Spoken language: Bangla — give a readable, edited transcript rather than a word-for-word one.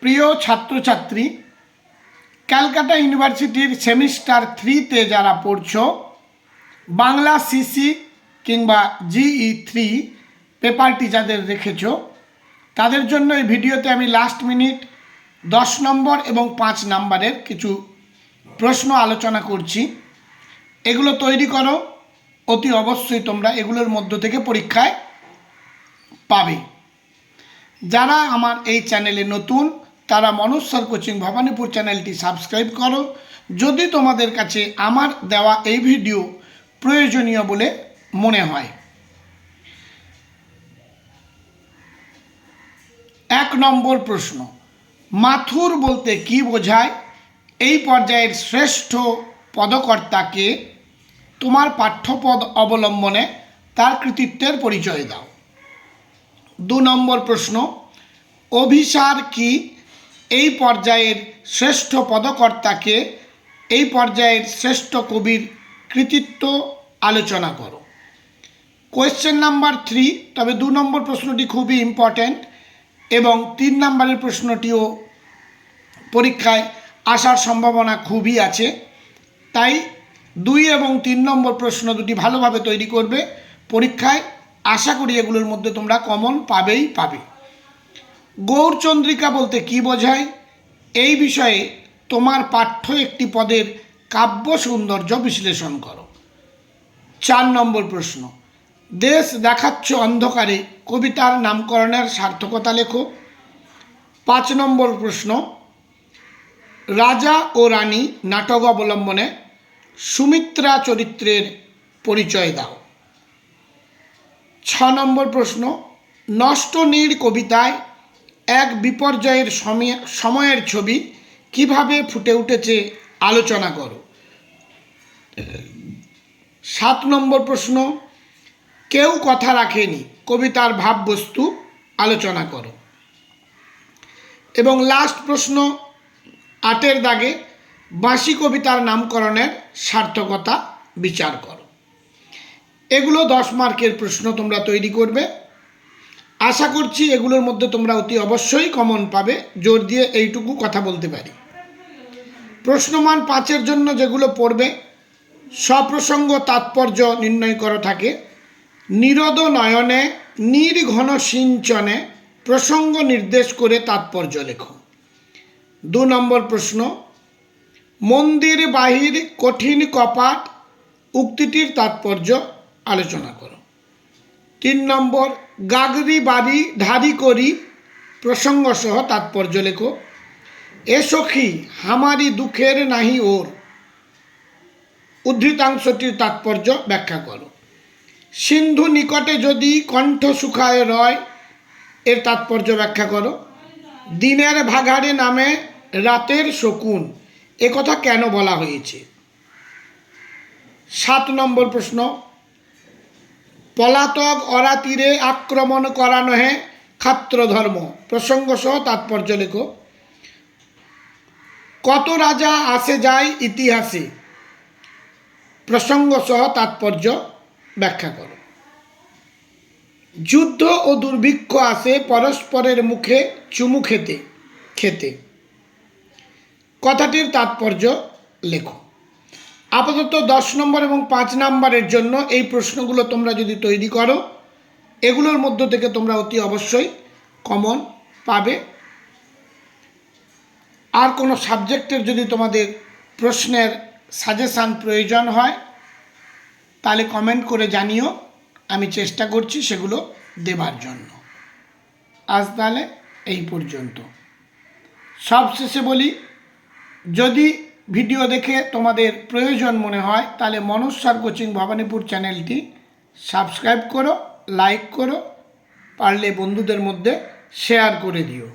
প্রিয় ছাত্রছাত্রী, ক্যালকাটা ইউনিভার্সিটির সেমিস্টার 3-তে যারা পড়ছো, বাংলা সিসি কিংবা GE3 পেপারটি যাদের রেখেছ, তাদের জন্য এই ভিডিওতে আমি লাস্ট মিনিট 10 নম্বর এবং 5 নম্বরের কিছু প্রশ্ন আলোচনা করছি। এগুলো তৈরি করো, অতি অবশ্যই তোমরা এগুলোর মধ্য থেকে পরীক্ষায় পাবে। যারা আমার এই চ্যানেলে নতুন, তারা মনোজ স্যার কোচিং ভবানীপুর চ্যানেলটি সাবস্ক্রাইব করো যদি তোমাদের কাছে আমার দেওয়া এই ভিডিও প্রয়োজনীয় বলে মনে হয়। 1 নম্বর প্রশ্ন, মাথুর বলতে কি বোঝায়? এই পর্যায়ের শ্রেষ্ঠ পদকর্তাকে? তোমার পাঠ্যপদ অবলম্বনে তার কৃতিত্বের পরিচয় দাও। 2 নম্বর প্রশ্ন, অভিসার কি? এই পর্যায়ের শ্রেষ্ঠ পদকর্তাকে? এই পর্যায়ের শ্রেষ্ঠ কবির কৃতিত্ব আলোচনা করো। কোয়েশ্চেন নাম্বার 3, তবে 2 নম্বর প্রশ্নটি খুবই ইম্পর্ট্যান্ট এবং 3 নম্বরের প্রশ্নটিও পরীক্ষায় আসার সম্ভাবনা খুবই আছে। তাই 2 এবং 3 নম্বর প্রশ্ন দুটি ভালোভাবে তৈরি করবে। পরীক্ষায় আশা করি এগুলোর মধ্যে তোমরা কমন পাবেই পাবে। গৌরচন্দ্রিকা বলতে কি বোঝায়? এই বিষয়ে তোমার পাঠ্য একটি পদের কাব্য সৌন্দর্য বিশ্লেষণ করো। 4 নম্বর প্রশ্ন, দেশ দেখাচ্ছ অন্ধকারে কবিতার নামকরণের সার্থকতা লেখো। 5 নম্বর প্রশ্ন, রাজা ও রানী নাটক অবলম্বনে সুমিত্রা চরিত্রের পরিচয় দাও। 6 নম্বর প্রশ্ন, নষ্ট নীড় কবিতায় এক বিপর্যয়ের সময়ের ছবি কিভাবে ফুটে উঠেছে আলোচনা করো। 7 নম্বর প্রশ্ন, কেউ কথা রাখেনি কবিতার ভাববস্তু আলোচনা করো। এবং লাস্ট প্রশ্ন 8-এর দাগে, বাঁশি কবিতার নামকরণের সার্থকতা বিচার করো। এগুলো 10 মার্কের প্রশ্ন তোমরা তৈরি করবে। আশা করছি এগুলোর মধ্যে তোমরা অতি অবশ্যই কমন পাবে। জোর দিয়ে এইটুকু কথা বলতে পারি। প্রশ্নমান 5-এর জন্য যেগুলো পড়বে, সপ্রসঙ্গ তাৎপর্য নির্ণয় করা থাকে। নিরোদ নয়নে নির্ঘন সিঞ্চনে প্রসঙ্গ নির্দেশ করে তাৎপর্য লেখো। 2 নম্বর প্রশ্ন, মন্দির বাহির কঠিন কপাট উক্তিটির তাৎপর্য আলোচনা করো। 3 নম্বর, গাগরি বাড়ি ধারি করি প্রসঙ্গ সহ তাৎপর্য লেখো। এ সখী হামারি দুঃখের নাহি ওর উদ্ধৃতাংশটির তাৎপর্য ব্যাখ্যা করো। সিন্ধু নিকটে যদি কণ্ঠ শুকায় রয় এর তাৎপর্য ব্যাখ্যা করো। দিনের ভাগাড়ে নামে রাতের শকুন এ কথা কেন বলা হয়েছে। 7 নম্বর প্রশ্ন, পলাতক অরাতীরে আক্রমণ করা নহে ক্ষাত্র ধর্ম প্রসঙ্গ সহ তাৎপর্য লেখো। কত রাজা আসে যায় ইতিহাসে প্রসঙ্গ সহ তাৎপর্য ব্যাখ্যা করো। যুদ্ধ ও দুর্ভিক্ষ আসে পরস্পরের মুখে চুমু খেতে খেতে কথাটির তাৎপর্য লেখো। আপাতত 10 নম্বর এবং 5 নম্বরের জন্য এই প্রশ্নগুলো তোমরা যদি তৈরি করো, এগুলোর মধ্য থেকে তোমরা অতি অবশ্যই কমন পাবে। আর কোনো সাবজেক্টের যদি তোমাদের প্রশ্নের সাজেশান প্রয়োজন হয় তাহলে কমেন্ট করে জানিও, আমি চেষ্টা করছি সেগুলো দেবার জন্য। আজ তাহলে এই পর্যন্ত। সবশেষে বলি, যদি ভিডিও দেখে তোমাদের প্রয়োজন মনে হয় তাহলে মনোজ স্যার কোচিং ভবানীপুর চ্যানেলটি সাবস্ক্রাইব করো, লাইক করো, পারলে বন্ধুদের মধ্যে শেয়ার করে দিও।